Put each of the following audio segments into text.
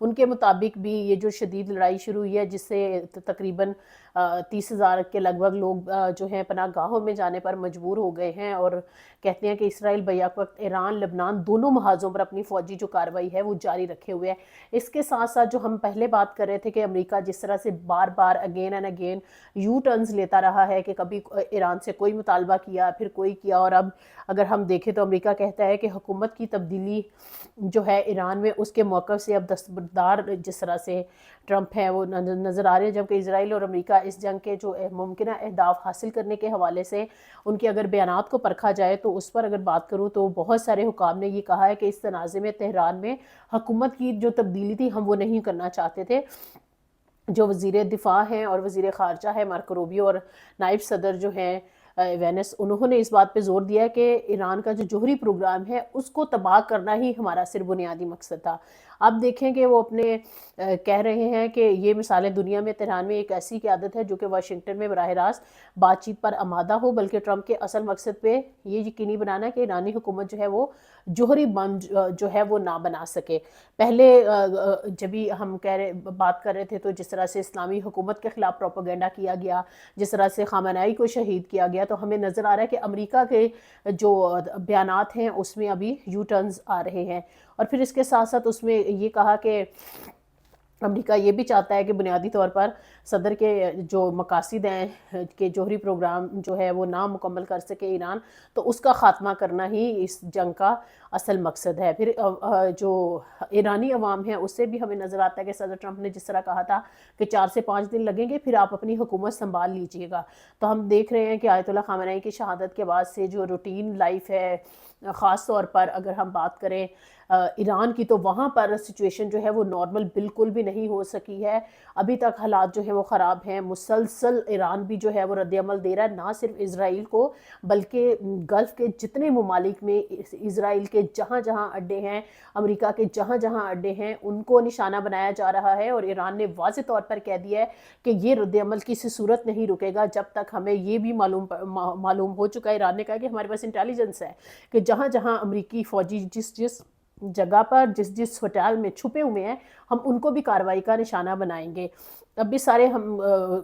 ان کے مطابق بھی یہ جو شدید لڑائی شروع ہوئی ہے، جس سے تقریباً 30,000 کے لگ بھگ لوگ جو ہیں پناہ گاہوں میں جانے پر مجبور ہو گئے ہیں، اور کہتے ہیں کہ اسرائیل بیک وقت ایران لبنان دونوں محاذوں پر اپنی فوجی جو کارروائی ہے وہ جاری رکھے ہوئے ہے۔ اس کے ساتھ ساتھ جو ہم پہلے بات کر رہے تھے کہ امریکہ جس طرح سے بار بار again and again U turns لیتا رہا ہے، کہ کبھی ایران سے کوئی مطالبہ کیا پھر کوئی کیا، اور اب اگر ہم دیکھیں تو امریکہ کہتا ہے کہ حکومت کی تبدیلی جو ہے ایران میں، اس کے موقف سے اب دستبردار جس طرح سے ٹرمپ ہیں وہ نظر آ رہے ہیں، جبکہ اسرائیل اور امریکہ اس جنگ کے جو ممکنہ اہداف حاصل کرنے کے حوالے سے ان کے اگر بیانات کو پرکھا جائے تو اس پر اگر بات کروں تو بہت سارے حکام نے یہ کہا ہے کہ اس تنازع میں تہران میں حکومت کی جو تبدیلی تھی ہم وہ نہیں کرنا چاہتے تھے۔ جو وزیر دفاع ہیں اور وزیر خارجہ ہے مارکو روبیو، اور نائب صدر جو ہیں وینس، انہوں نے اس بات پہ زور دیا کہ ایران کا جو جوہری پروگرام ہے اس کو تباہ کرنا ہی ہمارا صرف بنیادی مقصد تھا۔ اب دیکھیں کہ وہ اپنے کہہ رہے ہیں کہ یہ مثالیں دنیا میں تہران میں ایک ایسی قیادت ہے جو کہ واشنگٹن میں براہ راست بات چیت پر آمادہ ہو، بلکہ ٹرمپ کے اصل مقصد پہ یہ یقینی بنانا کہ ایرانی حکومت جو ہے وہ جوہری بم جو ہے وہ نہ بنا سکے۔ پہلے جبھی ہم بات کر رہے تھے تو جس طرح سے اسلامی حکومت کے خلاف پروپیگنڈا کیا گیا، جس طرح سے خامنہئی کو شہید کیا گیا، تو ہمیں نظر آ رہا ہے کہ امریکہ کے جو بیانات ہیں اس میں ابھی یو ٹرنز آ رہے ہیں۔ اور پھر اس کے ساتھ ساتھ اس میں یہ کہا کہ امریکہ یہ بھی چاہتا ہے کہ بنیادی طور پر صدر کے جو مقاصد ہیں کہ جوہری پروگرام جو ہے وہ نہ مکمل کر سکے ایران، تو اس کا خاتمہ کرنا ہی اس جنگ کا اصل مقصد ہے۔ پھر جو ایرانی عوام ہیں اس سے بھی ہمیں نظر آتا ہے کہ صدر ٹرمپ نے جس طرح کہا تھا کہ 4 سے 5 دن لگیں گے پھر آپ اپنی حکومت سنبھال لیجئے گا، تو ہم دیکھ رہے ہیں کہ آیت اللہ خامنہئی کی شہادت کے بعد سے جو روٹین لائف ہے، خاص طور پر اگر ہم بات کریں ایران کی، تو وہاں پر سچویشن جو ہے وہ نارمل بالکل بھی نہیں ہو سکی ہے۔ ابھی تک حالات جو ہیں وہ خراب ہیں، مسلسل ایران بھی جو ہے وہ رد عمل دے رہا ہے، نہ صرف اسرائیل کو بلکہ گلف کے جتنے ممالک میں اسرائیل کے جہاں جہاں اڈے ہیں، امریکہ کے جہاں جہاں اڈے ہیں، ان کو نشانہ بنایا جا رہا ہے، اور ایران نے واضح طور پر کہہ دیا ہے کہ یہ رد عمل کسی صورت نہیں رکے گا جب تک ہمیں یہ بھی معلوم ہو چکا ہے۔ ایران نے کہا کہ ہمارے پاس انٹیلیجنس ہے کہ جہاں جہاں امریکی فوجی جس جگہ پر جس ہوٹل میں چھپے ہوئے ہیں، ہم ان کو بھی کارروائی کا نشانہ بنائیں گے۔ اب بھی سارے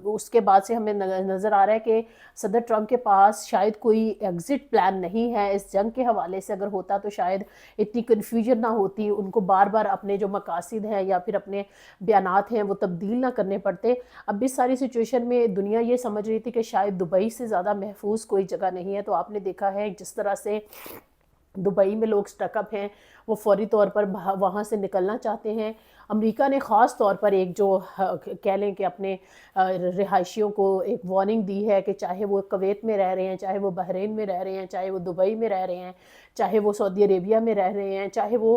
اس کے بعد سے ہمیں نظر آ رہا ہے کہ صدر ٹرمپ کے پاس شاید کوئی ایگزٹ پلان نہیں ہے اس جنگ کے حوالے سے، اگر ہوتا تو شاید اتنی کنفیوژن نہ ہوتی، ان کو بار بار اپنے جو مقاصد ہیں یا پھر اپنے بیانات ہیں وہ تبدیل نہ کرنے پڑتے۔ اب بھی ساری سچویشن میں دنیا یہ سمجھ رہی تھی کہ شاید دبئی سے زیادہ محفوظ کوئی جگہ نہیں ہے، تو آپ نے دیکھا ہے جس طرح سے دبئی میں لوگ سٹک اپ ہیں، وہ فوری طور پر وہاں سے نکلنا چاہتے ہیں۔ امریکہ نے خاص طور پر ایک جو کہہ لیں کہ اپنے رہائشیوں کو ایک وارننگ دی ہے کہ چاہے وہ کویت میں رہ رہے ہیں، چاہے وہ بحرین میں رہ رہے ہیں، چاہے وہ دبئی میں رہ رہے ہیں، چاہے وہ سعودی عربیہ میں رہ رہے ہیں، چاہے وہ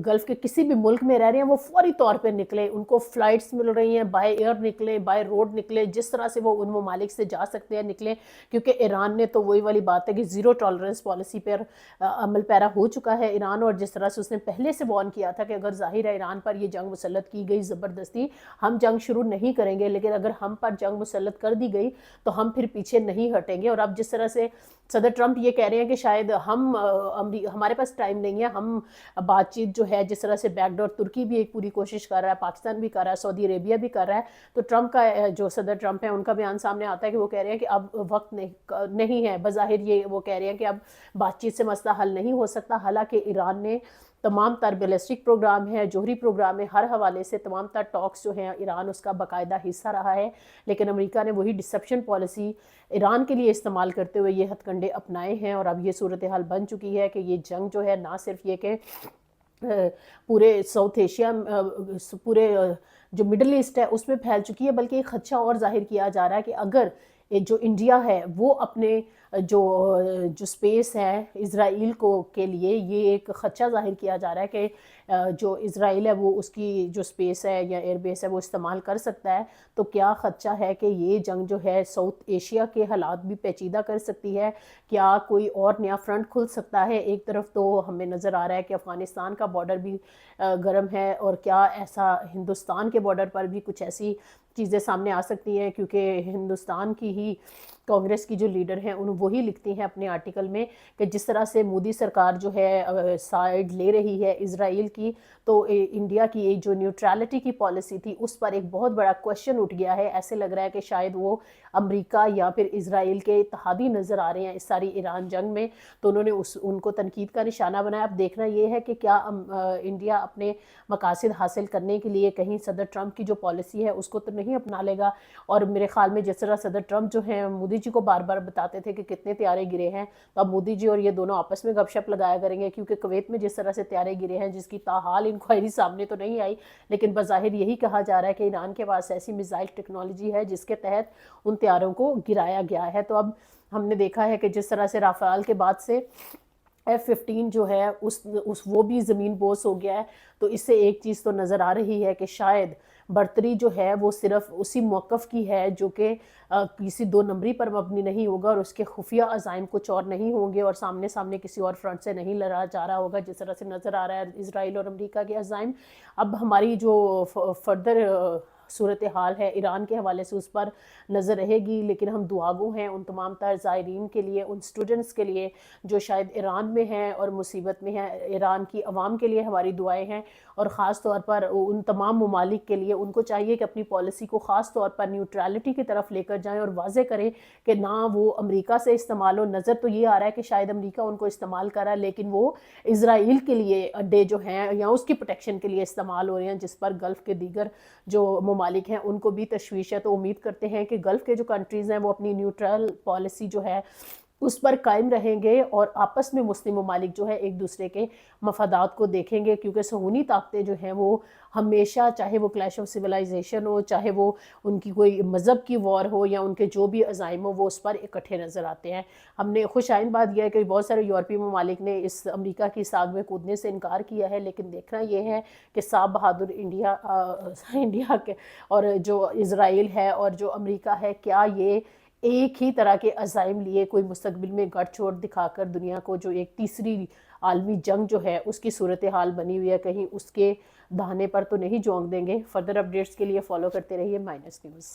گلف کے کسی بھی ملک میں رہ رہے ہیں، وہ فوری طور پہ نکلیں، ان کو فلائٹس مل رہی ہیں، بائی ایئر نکلیں، بائی روڈ نکلیں، جس طرح سے وہ ان ممالک سے جا سکتے ہیں نکلیں، کیونکہ ایران نے تو وہی والی بات ہے کہ زیرو ٹالرنس پالیسی پر عمل پیرا ہو چکا ہے ایران، اور جس طرح سے اس نے پہلے سے وارن کیا تھا کہ اگر ظاہر ہے ایران پر یہ جنگ مسلط کی گئی زبردستی، ہم جنگ شروع نہیں کریں گے، لیکن اگر ہم پر جنگ مسلط کر دی گئی تو ہم پھر پیچھے نہیں ہٹیں گے۔ اور اب جس طرح سے صدر ٹرمپ یہ کہہ رہے ہیں کہ شاید ہمارے پاس ٹائم نہیں ہے، ہم بات چیت جو ہے جس طرح سے بیک ڈور، ترکی بھی ایک پوری کوشش کر رہا ہے، پاکستان بھی کر رہا ہے، سعودی عربیہ بھی کر رہا ہے، تو ٹرمپ کا جو صدر ٹرمپ ہے ان کا بیان سامنے آتا ہے کہ وہ کہہ رہے ہیں کہ اب وقت نہیں ہے، بظاہر یہ وہ کہہ رہے ہیں کہ اب بات چیت سے مسئلہ حل نہیں ہو سکتا، حالانکہ ایران نے تمام تر بیلسٹک پروگرام ہے، جوہری پروگرام ہے، ہر حوالے سے تمام تر ٹاکس جو ہیں ایران اس کا باقاعدہ حصہ رہا ہے، لیکن امریکہ نے وہی ڈسپشن پالیسی ایران کے لیے استعمال کرتے ہوئے یہ ہتھ کنڈے اپنائے ہیں، اور اب یہ صورتحال بن چکی ہے کہ یہ جنگ جو ہے نہ صرف یہ کہ پورے ساؤتھ ایشیا، پورے جو مڈل ایسٹ ہے اس میں پھیل چکی ہے، بلکہ ایک خدشہ اور ظاہر کیا جا رہا ہے کہ اگر جو انڈیا ہے وہ اپنے جو سپیس ہے اسرائیل کے لیے، یہ ایک خدشہ ظاہر کیا جا رہا ہے کہ جو اسرائیل ہے وہ اس کی جو سپیس ہے یا ایئر بیس ہے وہ استعمال کر سکتا ہے، تو کیا خدشہ ہے کہ یہ جنگ جو ہے ساؤتھ ایشیا کے حالات بھی پیچیدہ کر سکتی ہے، کیا کوئی اور نیا فرنٹ کھل سکتا ہے؟ ایک طرف تو ہمیں نظر آ رہا ہے کہ افغانستان کا بارڈر بھی گرم ہے، اور کیا ایسا ہندوستان کے بارڈر پر بھی کچھ ایسی چیزیں سامنے آ سکتی ہیں، کیونکہ ہندوستان کی ہی کانگریس کی جو لیڈر ہیں وہی لکھتی ہیں اپنے آرٹیکل میں کہ جس طرح سے مودی سرکار جو ہے سائیڈ لے رہی ہے اسرائیل کی، تو انڈیا کی ایک جو نیوٹرالٹی کی پالیسی تھی اس پر ایک بہت بڑا کوشچن اٹھ گیا ہے۔ ایسے لگ رہا ہے کہ شاید وہ امریکہ یا پھر اسرائیل کے اتحادی نظر آ رہے ہیں اس ساری ایران جنگ میں، تو انہوں نے ان کو تنقید کا نشانہ بنایا۔ اب دیکھنا یہ ہے کہ کیا انڈیا اپنے مقاصد حاصل کرنے کے لیے کہیں صدر ٹرمپ کی جو پالیسی ہے اس کو تو نہیں اپنا لے گا، اور میرے خیال میں جس طرح صدر ٹرمپ جو ہیں مودی جی کو بار بار بتاتے تھے کہ کتنے طیارے گرے ہیں، تو اب مودی جی اور یہ دونوں آپس میں گپ شپ لگایا کریں گے، کیونکہ کویت میں جس طرح سے طیارے گرے ہیں جس کی تاحال انکوائری سامنے تو نہیں آئی، لیکن بظاہر یہی کہا جا رہا ہے کہ ایران کے پاس ایسی میزائل ٹیکنالوجی ہے جس کے تحت ان طیاروں کو گرایا گیا ہے۔ تو اب ہم نے دیکھا ہے کہ جس طرح سے رافال کے بعد سے F-15 جو ہے وہ بھی زمین بوس ہو گیا ہے، تو اس سے ایک چیز تو نظر آ رہی ہے کہ شاید برتری جو ہے وہ صرف اسی موقف کی ہے جو کہ کسی دو نمبری پر مبنی نہیں ہوگا، اور اس کے خفیہ عزائم کچھ اور نہیں ہوں گے، اور سامنے سامنے کسی اور فرنٹ سے نہیں لڑا جا رہا ہوگا جس طرح سے نظر آ رہا ہے اسرائیل اور امریکہ کے عزائم۔ اب ہماری جو فردر صورتحال ہے ایران کے حوالے سے اس پر نظر رہے گی، لیکن ہم دعاگو ہیں ان تمام تر زائرین کے لیے، ان سٹوڈنٹس کے لیے جو شاید ایران میں ہیں اور مصیبت میں ہیں۔ ایران کی عوام کے لیے ہماری دعائیں ہیں، اور خاص طور پر ان تمام ممالک کے لیے ان کو چاہیے کہ اپنی پالیسی کو خاص طور پر نیوٹرالٹی کی طرف لے کر جائیں اور واضح کریں کہ نہ وہ امریکہ سے استعمال ہو۔ نظر تو یہ آ رہا ہے کہ شاید امریکہ ان کو استعمال کر رہا ہے، لیکن وہ اسرائیل کے لیے اڈے جو ہیں یا اس کی پروٹیکشن کے لیے استعمال ہو رہے ہیں، جس پر گلف کے دیگر جو ممالک ہیں ان کو بھی تشویش ہے۔ تو امید کرتے ہیں کہ گلف کے جو کنٹریز ہیں وہ اپنی نیوٹرل پالیسی جو ہے اس پر قائم رہیں گے، اور آپس میں مسلم ممالک جو ہے ایک دوسرے کے مفادات کو دیکھیں گے، کیونکہ صہیونی طاقتیں جو ہیں وہ ہمیشہ، چاہے وہ کلیش آف سویلائزیشن ہو، چاہے وہ ان کی کوئی مذہب کی وار ہو یا ان کے جو بھی عزائم ہو، وہ اس پر اکٹھے نظر آتے ہیں۔ ہم نے خوش آئند بات یہ ہے کہ بہت سارے یورپی ممالک نے اس امریکہ کی ساگ میں کودنے سے انکار کیا ہے، لیکن دیکھنا یہ ہے کہ صاحب بہادر انڈیا کے اور جو اسرائیل ہے اور جو امریکہ ہے، کیا یہ ایک ہی طرح کے عزائم لیے کوئی مستقبل میں گڑھ چھوڑ دکھا کر دنیا کو جو ایک تیسری عالمی جنگ جو ہے اس کی صورتحال بنی ہوئی ہے، کہیں اس کے دہانے پر تو نہیں جھونک دیں گے۔ فردر اپڈیٹس کے لیے فالو کرتے رہیے مائنس نیوز۔